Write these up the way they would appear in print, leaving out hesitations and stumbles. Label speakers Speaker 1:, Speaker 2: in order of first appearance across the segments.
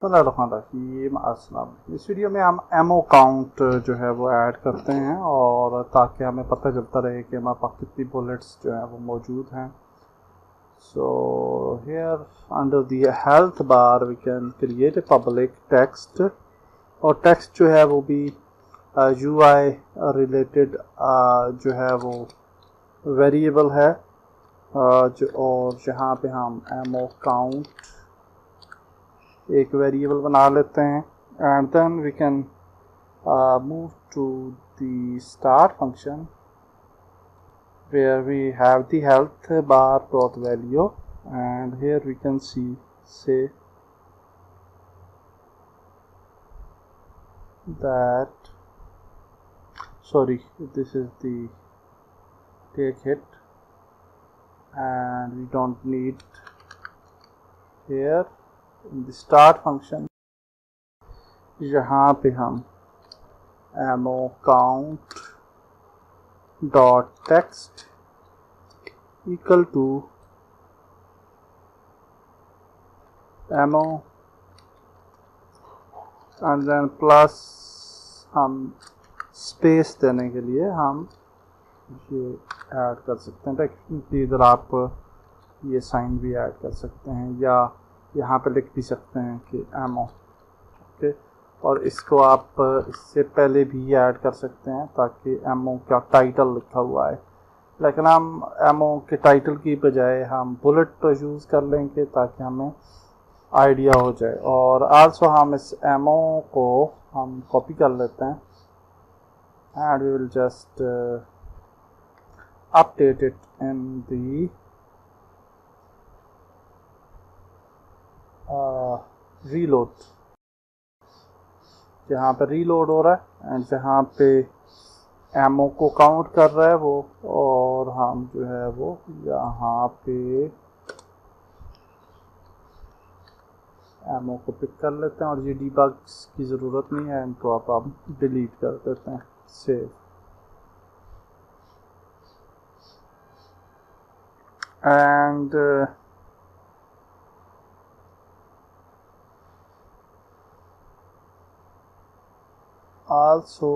Speaker 1: रहीम अस्सलाम। इस वीडियो में हम एमओ काउंट जो है वो ऐड करते हैं और ताकि हमें पता चलता रहे कि हमारे पास कितनी बुलेट्स जो हैं वो मौजूद हैं। So here under the health bar we can create a public text, और टेक्स्ट जो है वो भी यूआई रिलेटेड जो है वो वेरिएबल है, और जहाँ पे हम एमओ काउंट एक वेरिएबल बना लेते हैं। And then we can move to the start function where we have the health bar dot value, and here we can say that, sorry, this is the take hit and we don't need here in the start function यहाँ पे हम ammo count dot text equal to ammo and then plus हम space देने के लिए हम ये add कर सकते हैं। टेक्निकली इधर आप ये साइन भी ऐड कर सकते हैं या यहाँ पे लिख भी सकते हैं कि एमओ, ओके। और इसको आप इससे पहले भी ऐड कर सकते हैं ताकि एमओ का टाइटल लिखा हुआ है, लेकिन हम एमओ के टाइटल की बजाय हम बुलेट यूज़ कर लेंगे ताकि हमें आइडिया हो जाए। और आल्सो हम इस एमओ को हम कॉपी कर लेते हैं and we will just update it in the reload, जहाँ पे रीलोड हो रहा है एंड जहाँ पे एमओ को काउंट कर रहा है वो, और हम जो है वो यहाँ पे एमओ को पिक कर लेते हैं और ये डीबग्स की ज़रूरत नहीं है, इनको आप डिलीट कर देते हैं। सेव एंड आल्सो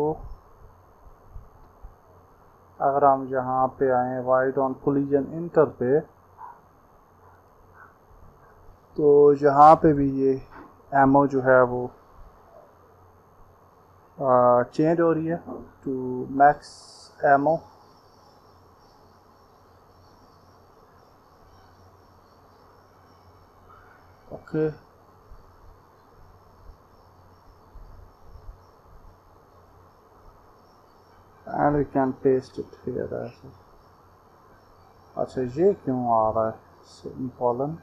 Speaker 1: अगर हम यहाँ पे आए वाइड ऑन कोलिजन इंटर पे, तो यहाँ पे भी ये एमओ जो है वो चेंज हो रही है to max ammo, okay. And we can paste it here ऐसे। अच्छा, ये क्यों आ रहा है सेमीकोलन,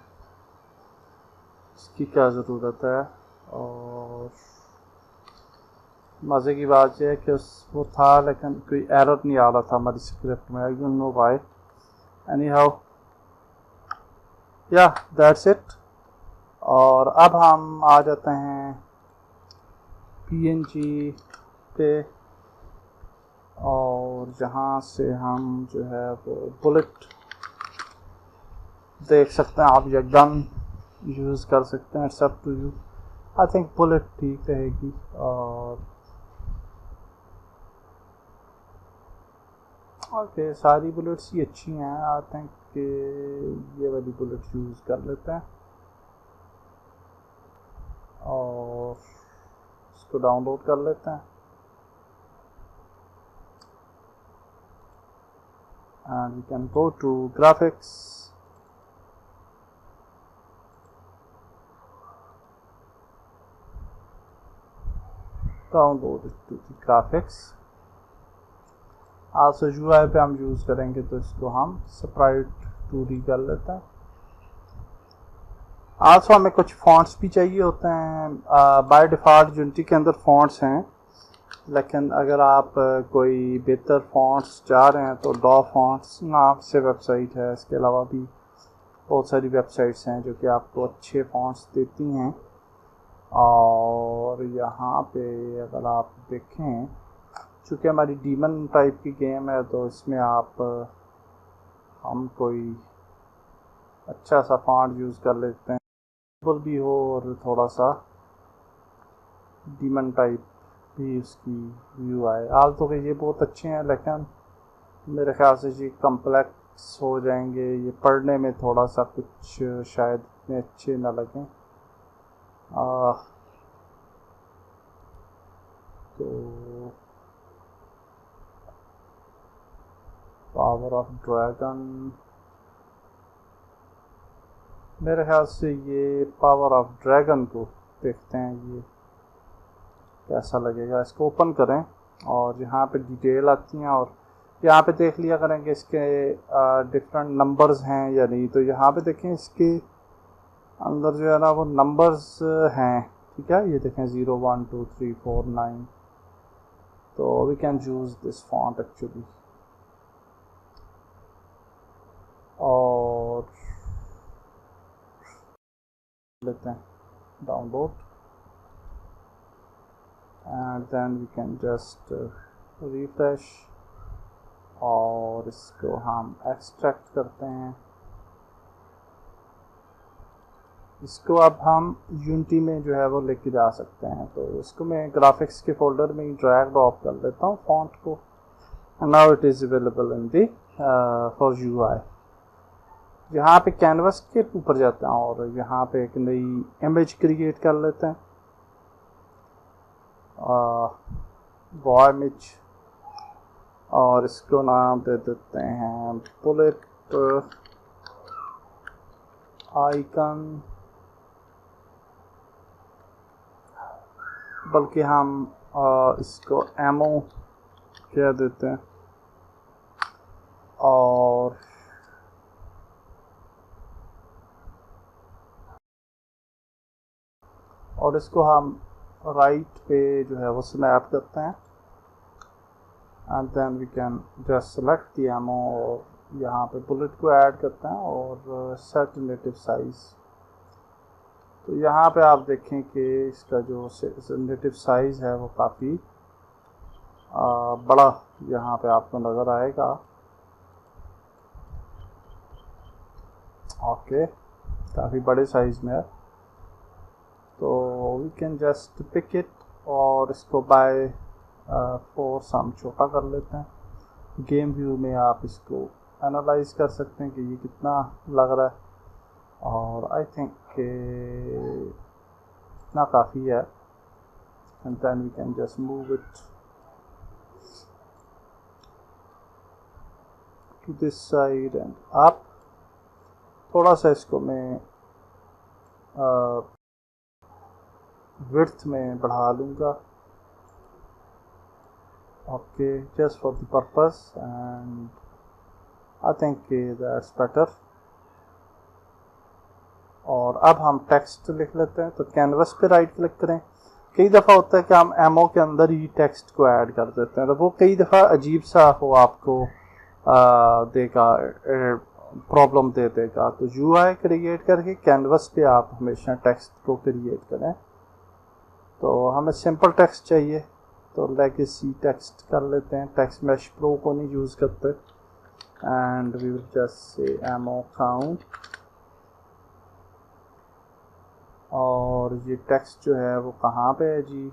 Speaker 1: इसकी क्या ज़रूरत है? और मज़े की बात यह है कि वो था लेकिन कोई एरर नहीं आ रहा था हमारी स्क्रिप्ट में, I don't know why. Any how या दैट्स इट। और अब हम आ जाते हैं पीएनजी पे, और जहाँ से हम जो है वो बुलेट देख सकते हैं। आप ये गन यूज़ कर सकते हैं, it's up to you. I think bullet ठीक रहेगी। और ओके, सारी बुलेट्स ही अच्छी हैं, आई थिंक कि ये वाली बुलेट यूज़ कर लेते हैं और इसको डाउनलोड कर लेते हैं। And we can go to graphics, download it to the graphics। also UI पे हम यूज़ करेंगे तो इसको हम स्प्राइट 2D कर लेते हैं। also हमें कुछ फॉन्ट्स भी चाहिए होते हैं। बाय डिफ़ॉल्ट यूनिटी के अंदर फॉन्ट्स हैं, लेकिन अगर आप कोई बेहतर फॉन्ट्स चाह रहे हैं तो डॉ फॉन्ट्स नाम से वेबसाइट है। इसके अलावा भी बहुत सारी वेबसाइट्स हैं जो कि आपको अच्छे फॉन्ट्स देती हैं। और यहाँ पे अगर आप देखें, चूँकि हमारी डीमन टाइप की गेम है तो इसमें आप हम कोई अच्छा सा फॉन्ट यूज़ कर लेते हैं, भी हो और थोड़ा सा डीमन टाइप भी उसकी व्यू आए। आल तो ये बहुत अच्छे हैं, लेकिन मेरे ख्याल से ये कम्प्लेक्स हो जाएंगे, ये पढ़ने में थोड़ा सा कुछ शायद इतने अच्छे ना लगें। तो पावर ऑफ ड्रैगन, मेरे ख्याल से ये पावर ऑफ ड्रैगन को देखते हैं ये कैसा लगेगा। इसको ओपन करें और यहाँ पे डिटेल आती हैं, और यहाँ पे देख लिया करेंगे इसके डिफरेंट नंबर्स हैं या नहीं। तो यहाँ पे देखें इसके अंदर जो है ना वो नंबर्स हैं, ठीक है। ये देखें 0 1 2 3 4 9। तो we can choose this font actually, और लेते हैं download, and then we can just refresh, और इसको हम एक्सट्रैक्ट करते हैं। इसको अब हम यूनिटी में जो है वो लेके जा सकते हैं। तो इसको मैं ग्राफिक्स के फोल्डर में ही ड्रैग ड्रॉप कर लेता हूँ फॉन्ट को, and now it is available in the for UI. यहाँ पे कैनवस के ऊपर जाते हैं और यहाँ पे एक नई इमेज क्रिएट कर लेते हैं, रॉ इमेज, और इसको नाम दे देते हैं बुलेट आइकन, बल्कि हम इसको एमओ कह देते हैं। और इसको हम राइट पे जो है वो स्नैप करते हैं, and then we can just select the ammo, और यहाँ पे बुलेट को ऐड करते हैं और सेट नेटिव साइज। तो यहाँ पे आप देखें कि इसका जो नेटिव साइज है वो काफ़ी बड़ा यहाँ पे आपको नज़र आएगा। ओके, काफ़ी बड़े साइज में है। तो we can just pick it और इसको बाय फोर्स हम छोटा कर लेते हैं। गेम व्यू में आप इसको एनालाइज कर सकते हैं कि ये कितना लग रहा है, और आई थिंक कि इतना काफ़ी है। And then we can just move it to this side and up. थोड़ा सा इसको मैं विड्थ में बढ़ा लूँगा, okay, just for the purpose, and I think that's better. और अब हम टेक्स्ट लिख लेते हैं। तो कैनवस पे राइट क्लिक करें। कई दफ़ा होता है कि हम एमओ के अंदर ही टेक्स्ट को ऐड कर देते हैं, तो वो कई दफ़ा अजीब सा वो आपको देगा, प्रॉब्लम दे देगा। तो यूआई क्रिएट करके कैनवस पे आप हमेशा टेक्स्ट को क्रिएट करें। तो हमें सिंपल टेक्स्ट चाहिए, तो लेगेसी टेक्स्ट कर लेते हैं। टेक्स्ट मैश प्रो को नहीं यूज़ करते, and we will just say ammo count, और ये टेक्स्ट जो है वो कहाँ पे है जी,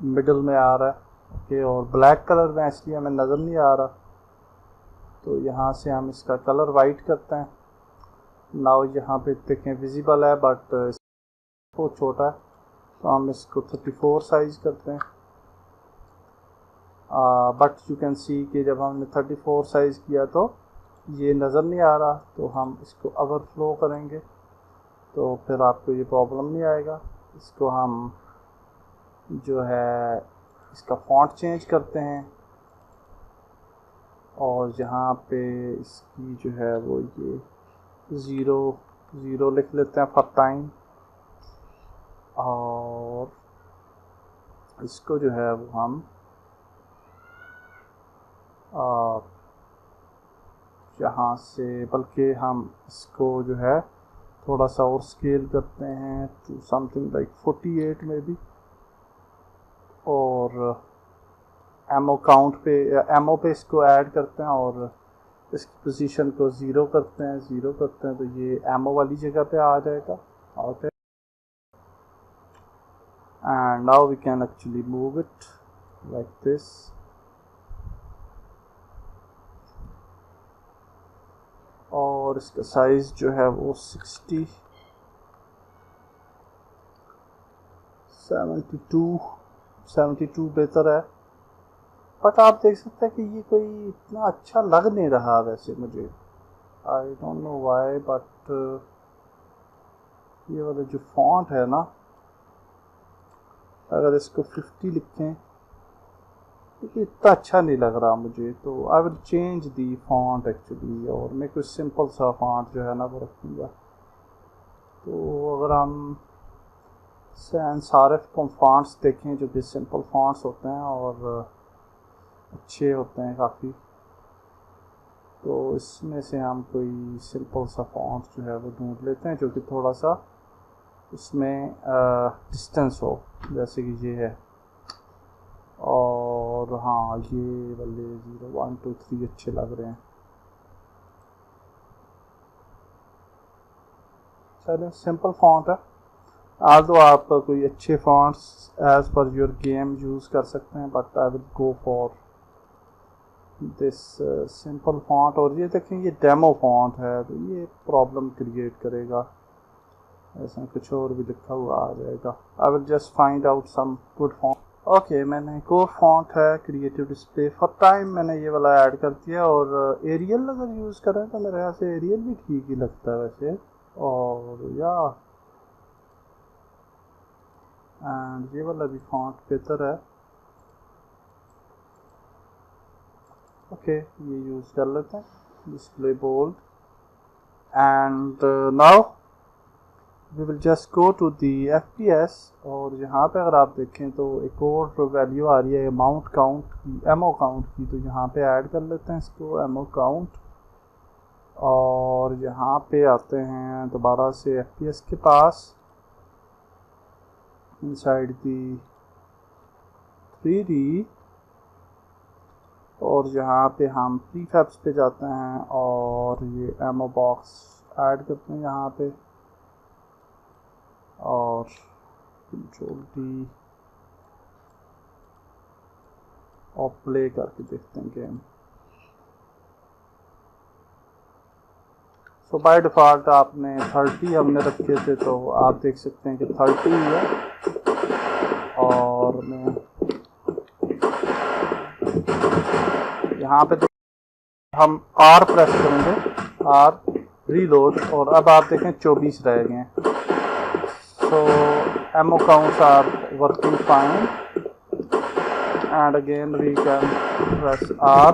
Speaker 1: मिडल में आ रहा है, ओके, और ब्लैक कलर में इसलिए हमें नज़र नहीं आ रहा। तो यहाँ से हम इसका कलर वाइट करते हैं। नाउ यहाँ पे देखें विजिबल है, बट वो छोटा है, तो हम इसको 34 साइज करते हैं। बट यू कैन सी कि जब हमने 34 साइज़ किया तो ये नज़र नहीं आ रहा, तो हम इसको ओवरफ्लो करेंगे तो फिर आपको ये प्रॉब्लम नहीं आएगा। इसको हम जो है इसका फॉन्ट चेंज करते हैं, और यहाँ पे इसकी जो है वो ये 0 लिख लेते हैं फॉर टाइम, और इसको जो है वो हम यहाँ से, बल्कि हम इसको जो है थोड़ा सा और स्केल करते हैं टू समथिंग लाइक 48 में भी, और एमओ काउंट पे, एमओ पे इसको ऐड करते हैं और इसकी पोजीशन को 0 करते हैं, तो ये एमओ वाली जगह पे आ जाएगा। Okay, and now we can actually move it like this. और इसका साइज जो है वो 60 72 बेहतर है, बट आप देख सकते हैं कि ये कोई इतना अच्छा लग नहीं रहा वैसे मुझे, I don't know why, but ये वाला जो फॉन्ट है ना, अगर इसको 50 लिखें तो इतना अच्छा नहीं लग रहा मुझे, तो I will change the font actually, और मैं कुछ सिंपल सा फॉन्ट जो है ना वो रखूँगा। तो अगर हम सैंस आर एफ फॉन्ट्स देखें जो कि सिंपल फॉन्ट्स होते हैं और अच्छे होते हैं काफ़ी, तो इसमें से हम कोई सिंपल सा फॉन्ट जो है वो ढूंढ लेते हैं जो कि थोड़ा सा उसमें डिस्टेंस हो, जैसे कि ये है, और हाँ ये वाले 0 1 2 3 अच्छे लग रहे हैं। चलो सिंपल फॉन्ट है, आज तो आप कोई अच्छे fonts as per your game use कर सकते हैं, but I will go for this simple font. और ये देखें ये डेमो फॉन्ट है, तो ये प्रॉब्लम क्रिएट करेगा, ऐसा कुछ और भी लिखा हुआ आ जाएगा। I will just find out some good font. Okay, मैंने एक और फॉन्ट है क्रिएटिव डिस्प्ले फॉर टाइम, मैंने ये वाला ऐड कर दिया। और एरियल अगर यूज़ करें तो मेरे ख्याल से एरियल भी ठीक ही लगता है वैसे, और या एंड ये वाला भी फॉन्ट बेहतर है। ओके, ये यूज़ कर लेते हैं, display bold. And now we will just go to the FPS, और यहाँ पे अगर आप देखें तो एक और वैल्यू आ रही है अमाउंट काउंट की, एमओ काउंट की, तो यहाँ पे ऐड कर लेते हैं इसको एमओ काउंट। और यहाँ पे आते हैं दोबारा से FPS के पास, इनसाइड दी 3D, और यहाँ पे हम प्रीफैब्स पे जाते हैं और ये एमओ बॉक्स ऐड करते हैं यहाँ पे, और Ctrl+D और प्ले करके देखते हैं गेम। सो बाय डिफ़ॉल्ट आपने 30 हमने रखे थे, तो आप देख सकते हैं कि 30 ही है। और मैं यहाँ पे हम R प्रेस करेंगे, R रीलोड, और अब आप देखें 24 रह गए हैं। So ammo counts are working fine, and again we can press R,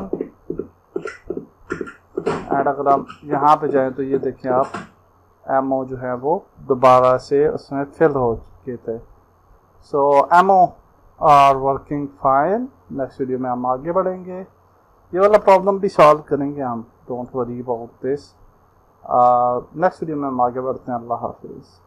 Speaker 1: and अगर आप यहाँ पे जाएं तो ये देखें आप ammo जो है वो दोबारा से उसमें फिल हो चुके थे। So ammo are working fine। Next video में हम आगे बढ़ेंगे, ये वाला प्रॉब्लम भी सॉल्व करेंगे हम, don't worry about this. Next video में हम आगे बढ़ते हैं। अल्लाह हाफिज़।